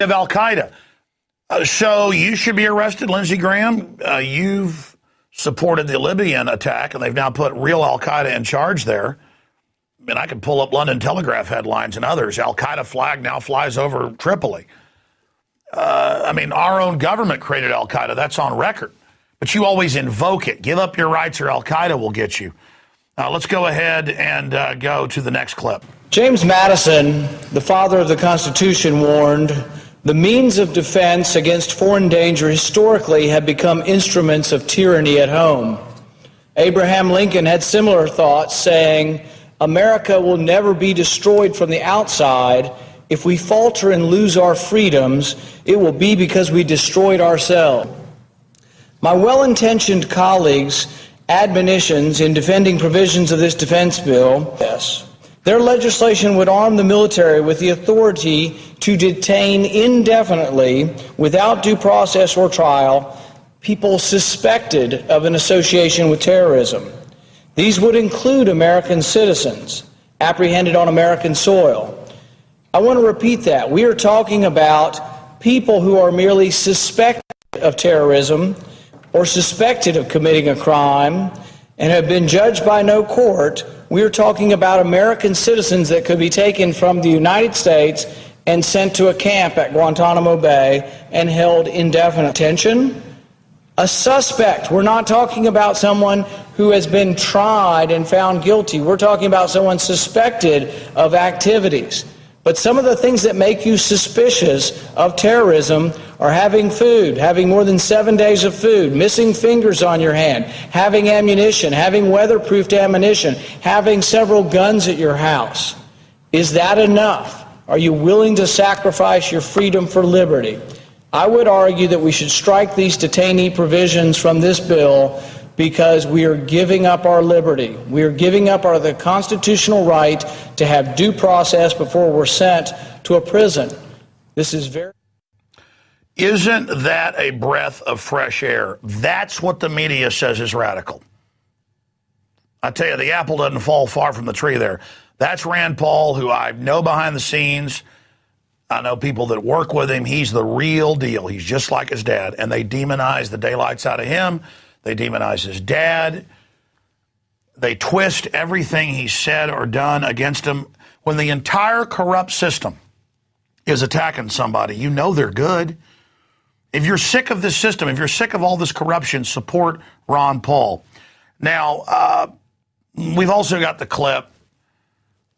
of Al-Qaeda. So you should be arrested, Lindsey Graham. You've supported the Libyan attack, and they've now put real Al-Qaeda in charge there. And I could pull up London Telegraph headlines and others. Al-Qaeda flag now flies over Tripoli. Our own government created Al-Qaeda. That's on record. But you always invoke it. Give up your rights or Al-Qaeda will get you. Let's go ahead and go to the next clip. James Madison, the father of the Constitution, warned, "The means of defense against foreign danger historically have become instruments of tyranny at home." Abraham Lincoln had similar thoughts, saying, "America will never be destroyed from the outside. If we falter and lose our freedoms, it will be because we destroyed ourselves." My well-intentioned colleagues' admonitions in defending provisions of this defense bill, yes, their legislation would arm the military with the authority to detain indefinitely, without due process or trial, people suspected of an association with terrorism. These would include American citizens apprehended on American soil. I want to repeat that. We are talking about people who are merely suspected of terrorism or suspected of committing a crime and have been judged by no court. We are talking about American citizens that could be taken from the United States and sent to a camp at Guantanamo Bay and held indefinite detention. A suspect. We're not talking about someone who has been tried and found guilty. We're talking about someone suspected of activities. But some of the things that make you suspicious of terrorism are having food, having more than 7 days of food, missing fingers on your hand, having ammunition, having weatherproofed ammunition, having several guns at your house. Is that enough? Are you willing to sacrifice your freedom for liberty? I would argue that we should strike these detainee provisions from this bill because we are giving up our liberty. We are giving up the constitutional right to have due process before we're sent to a prison. This is very... Isn't that a breath of fresh air? That's what the media says is radical. I tell you, the apple doesn't fall far from the tree there. That's Rand Paul, who I know behind the scenes. I know people that work with him. He's the real deal. He's just like his dad. And they demonize the daylights out of him. They demonize his dad. They twist everything he said or done against him. When the entire corrupt system is attacking somebody, you know they're good. If you're sick of this system, if you're sick of all this corruption, support Ron Paul. Now, we've also got the clip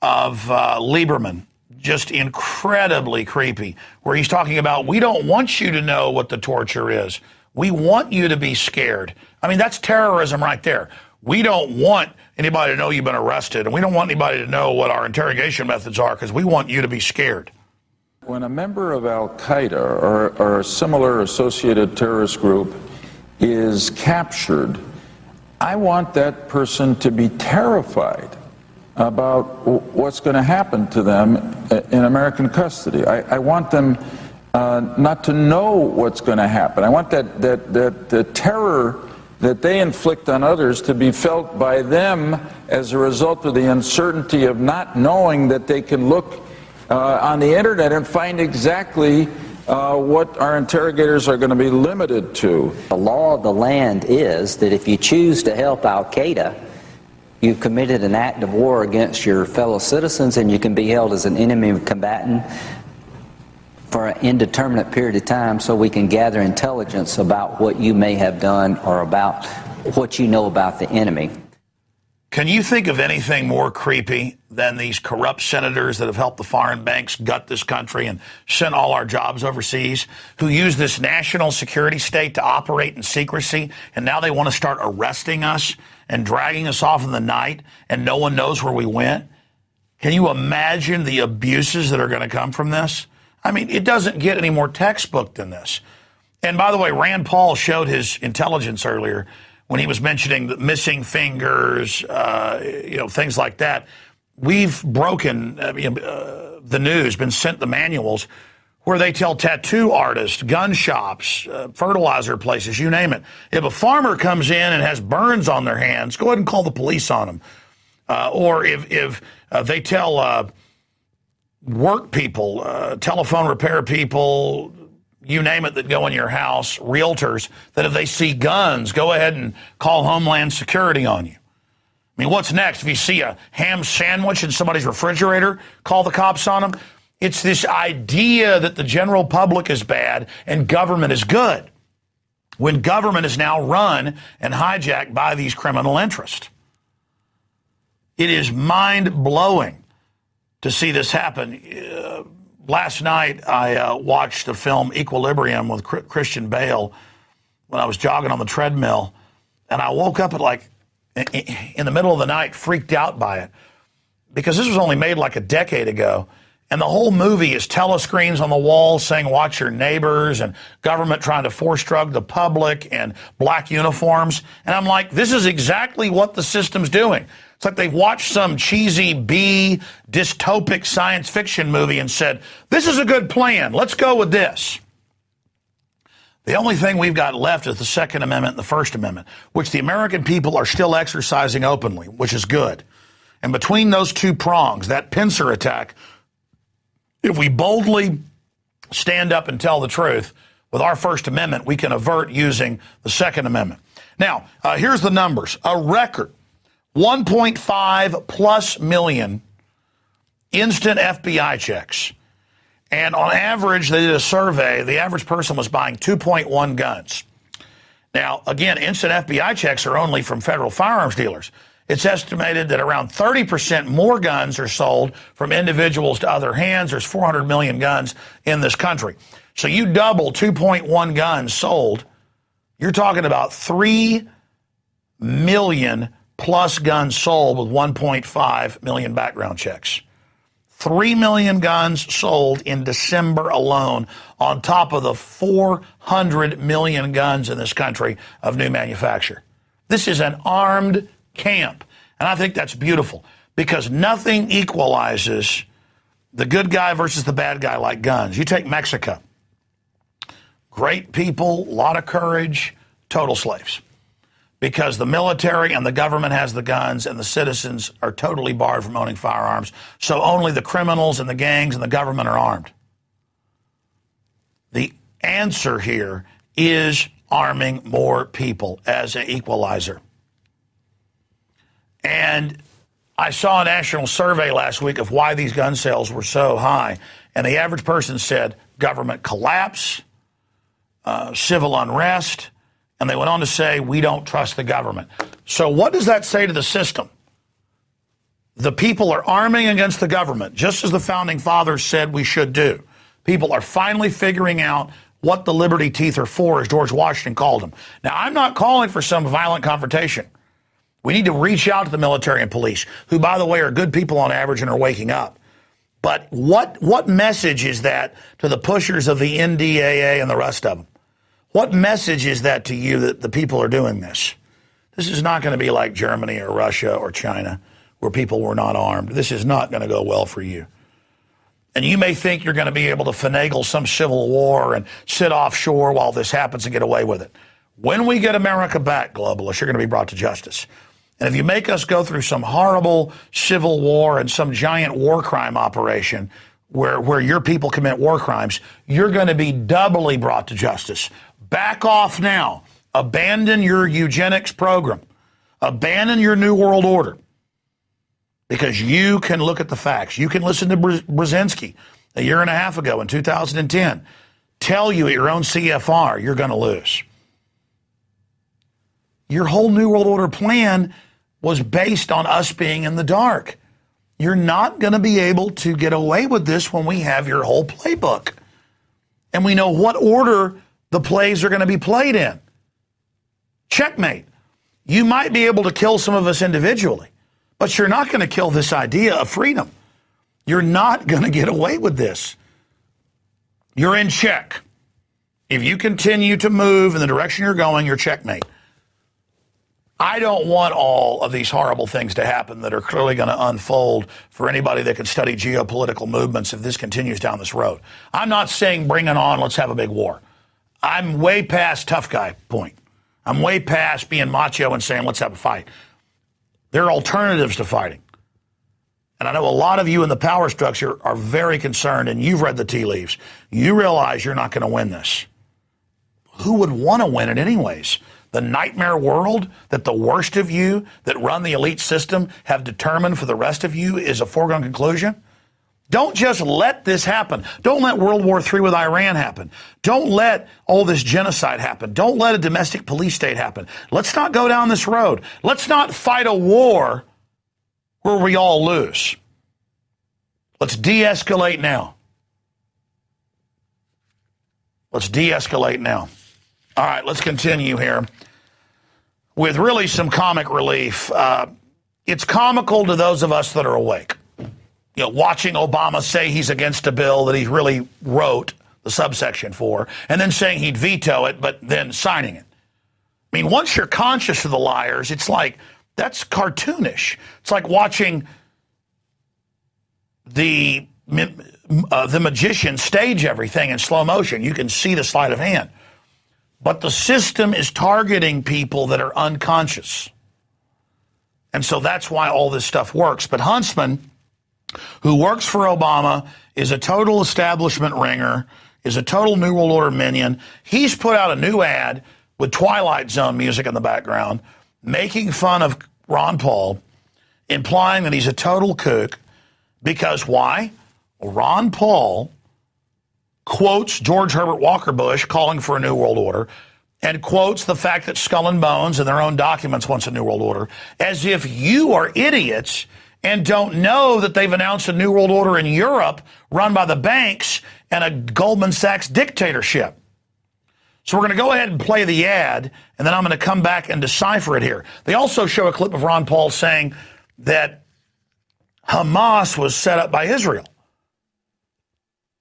of Lieberman, just incredibly creepy, where he's talking about, we don't want you to know what the torture is. We want you to be scared. I mean, that's terrorism right there. We don't want anybody to know you've been arrested, and we don't want anybody to know what our interrogation methods are because we want you to be scared. When a member of Al-Qaeda or a similar associated terrorist group is captured, I want that person to be terrified about what's going to happen to them in American custody. I want them not to know what's going to happen. I want that terror that they inflict on others to be felt by them as a result of the uncertainty of not knowing that they can look on the internet and find exactly what our interrogators are going to be limited to. The law of the land is that if you choose to help Al-Qaeda, you've committed an act of war against your fellow citizens, and you can be held as an enemy combatant for an indeterminate period of time so we can gather intelligence about what you may have done or about what you know about the enemy. Can you think of anything more creepy than these corrupt senators that have helped the foreign banks gut this country and sent all our jobs overseas, who use this national security state to operate in secrecy, and now they want to start arresting us and dragging us off in the night, and no one knows where we went? Can you imagine the abuses that are going to come from this? I mean, it doesn't get any more textbook than this. And by the way, Rand Paul showed his intelligence earlier when he was mentioning the missing fingers, things like that. We've broken the news, been sent the manuals where they tell tattoo artists, gun shops, fertilizer places, you name it. If a farmer comes in and has burns on their hands, go ahead and call the police on them. Or if they tell work people, telephone repair people, you name it, that go in your house, realtors, that if they see guns, go ahead and call Homeland Security on you. I mean, what's next? If you see a ham sandwich in somebody's refrigerator, call the cops on them. It's this idea that the general public is bad and government is good, when government is now run and hijacked by these criminal interests. It is mind-blowing to see this happen. Last night, I watched the film Equilibrium with Christian Bale when I was jogging on the treadmill, and I woke up at in the middle of the night, freaked out by it, because this was only made like a decade ago, and the whole movie is telescreens on the wall saying watch your neighbors, and government trying to force drug the public, and black uniforms. And I'm like, this is exactly what the system's doing. It's like they've watched some cheesy B dystopic science fiction movie and said, this is a good plan, let's go with this. The only thing we've got left is the Second Amendment and the First Amendment, which the American people are still exercising openly, which is good. And between those two prongs, that pincer attack, if we boldly stand up and tell the truth with our First Amendment, we can avert using the Second Amendment. Now, here's the numbers. A record 1.5 plus million instant FBI checks. And on average, they did a survey. The average person was buying 2.1 guns. Now, again, instant FBI checks are only from federal firearms dealers. It's estimated that around 30% more guns are sold from individuals to other hands. There's 400 million guns in this country. So you double 2.1 guns sold, you're talking about 3 million plus guns sold with 1.5 million background checks. 3 million guns sold in December alone, on top of the 400 million guns in this country of new manufacture. This is an armed camp. And I think that's beautiful, because nothing equalizes the good guy versus the bad guy like guns. You take Mexico. Great people, a lot of courage, total slaves. Because the military and the government has the guns and the citizens are totally barred from owning firearms. So only the criminals and the gangs and the government are armed. The answer here is arming more people as an equalizer. And I saw a national survey last week of why these gun sales were so high. And the average person said government collapse, civil unrest, and they went on to say, we don't trust the government. So what does that say to the system? The people are arming against the government, just as the founding fathers said we should do. People are finally figuring out what the liberty teeth are for, as George Washington called them. Now, I'm not calling for some violent confrontation. We need to reach out to the military and police, who, by the way, are good people on average and are waking up. But what message is that to the pushers of the NDAA and the rest of them? What message is that to you that the people are doing this? This is not going to be like Germany or Russia or China, where people were not armed. This is not going to go well for you. And you may think you're going to be able to finagle some civil war and sit offshore while this happens and get away with it. When we get America back, globalists, you're going to be brought to justice. And if you make us go through some horrible civil war and some giant war crime operation where your people commit war crimes, you're going to be doubly brought to justice. Back off now. Abandon your eugenics program. Abandon your New World Order. Because you can look at the facts. You can listen to Brzezinski a year and a half ago in 2010 tell you at your own CFR you're going to lose. Your whole New World Order plan was based on us being in the dark. You're not going to be able to get away with this when we have your whole playbook. And we know what order the plays are going to be played in. Checkmate. You might be able to kill some of us individually, but you're not going to kill this idea of freedom. You're not going to get away with this. You're in check. If you continue to move in the direction you're going, you're checkmate. I don't want all of these horrible things to happen that are clearly going to unfold for anybody that can study geopolitical movements if this continues down this road. I'm not saying bring it on, let's have a big war. I'm way past tough guy point. I'm way past being macho and saying let's have a fight. There are alternatives to fighting. and I know a lot of you in the power structure are very concerned, and you've read the tea leaves. You realize you're not going to win this. Who would want to win it anyways? The nightmare world that the worst of you that run the elite system have determined for the rest of you is a foregone conclusion? Don't just let this happen. Don't let World War III with Iran happen. Don't let all this genocide happen. Don't let a domestic police state happen. Let's not go down this road. Let's not fight a war where we all lose. Let's de-escalate now. Let's de-escalate now. All right, let's continue here with really some comic relief. It's comical to those of us that are awake. You know, watching Obama say he's against a bill that he really wrote the subsection for, and then saying he'd veto it, but then signing it. I mean, once you're conscious of the liars, it's like, that's cartoonish. It's like watching the magician stage everything in slow motion. You can see the sleight of hand. But the system is targeting people that are unconscious. And so that's why all this stuff works. But Huntsman, who works for Obama, is a total establishment ringer, is a total New World Order minion. He's put out a new ad with Twilight Zone music in the background, making fun of Ron Paul, implying that he's a total kook. Because why? Ron Paul quotes George Herbert Walker Bush calling for a New World Order, and quotes the fact that Skull and Bones in their own documents wants a New World Order, as if you are idiots and don't know that they've announced a New World Order in Europe run by the banks and a Goldman Sachs dictatorship. So we're going to go ahead and play the ad, and then I'm going to come back and decipher it here. They also show a clip of Ron Paul saying that Hamas was set up by Israel.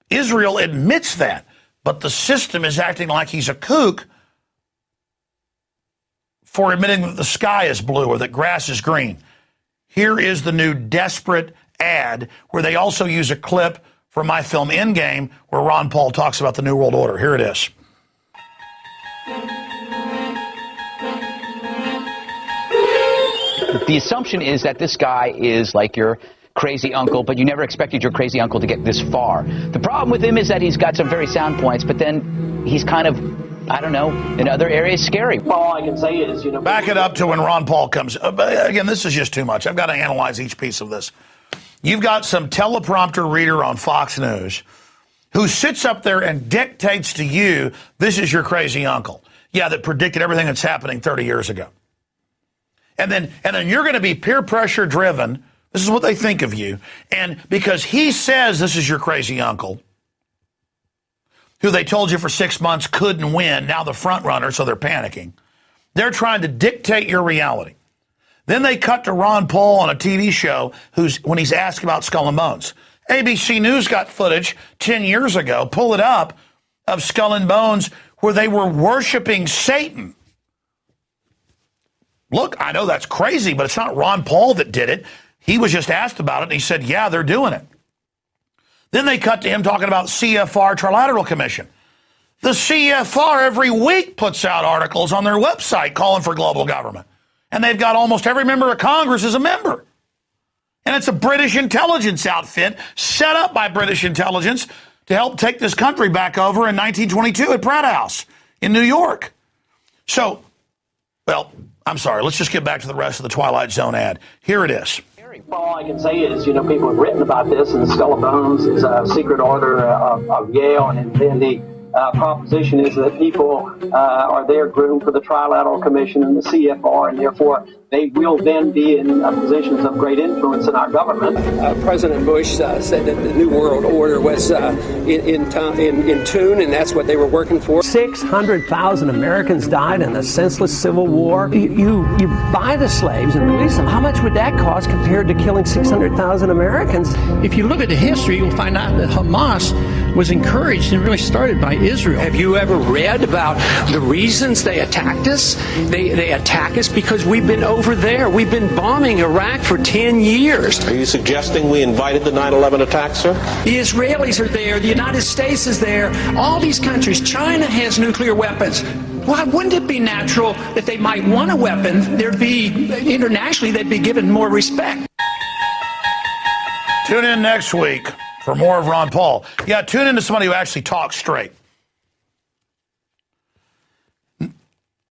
Israel admits that, but the system is acting like he's a kook for admitting that the sky is blue or that grass is green. Here is the new desperate ad where they also use a clip from my film Endgame where Ron Paul talks about the New World Order. Here it is. The assumption is that this guy is like your crazy uncle, but you never expected your crazy uncle to get this far. The problem with him is that he's got some very sound points, but then he's kind of, I don't know, in other areas scary. All I can say is, back it up to when Ron Paul comes. Again, this is just too much. I've got to analyze each piece of this. You've got some teleprompter reader on Fox News who sits up there and dictates to you, this is your crazy uncle. Yeah, that predicted everything that's happening 30 years ago. And then you're going to be peer pressure driven. This is what they think of you. And because he says this is your crazy uncle, who they told you for 6 months couldn't win, now the front runner, so they're panicking. They're trying to dictate your reality. Then they cut to Ron Paul on a TV show when he's asked about Skull and Bones. ABC News got footage 10 years ago, pull it up, of Skull and Bones where they were worshiping Satan. Look, I know that's crazy, but it's not Ron Paul that did it. He was just asked about it, and he said, yeah, they're doing it. Then they cut to him talking about CFR Trilateral Commission. The CFR every week puts out articles on their website calling for global government. And they've got almost every member of Congress as a member. And it's a British intelligence outfit set up by British intelligence to help take this country back over in 1922 at Pratt House in New York. So, well, I'm sorry. Let's just get back to the rest of the Twilight Zone ad. Here it is. All I can say is, people have written about this, and Skull and Bones is a secret order of Yale, and then the proposition is that people are there groomed for the Trilateral Commission and the CFR, and therefore they will then be in positions of great influence in our government. President Bush said that the New World Order was in tune, and that's what they were working for. 600,000 Americans died in a senseless civil war. You buy the slaves and release them. How much would that cost compared to killing 600,000 Americans? If you look at the history, you'll find out that Hamas was encouraged and really started by Israel. Have you ever read about the reasons they attacked us? They attack us because we've been over there. We've been bombing Iraq for 10 years. Are you suggesting we invited the 9/11 attacks, sir? The Israelis are there. The United States is there. All these countries. China has nuclear weapons. Why wouldn't it be natural that they might want a weapon? Internationally, they'd be given more respect. Tune in next week for more of Ron Paul. Yeah, tune in to somebody who actually talks straight.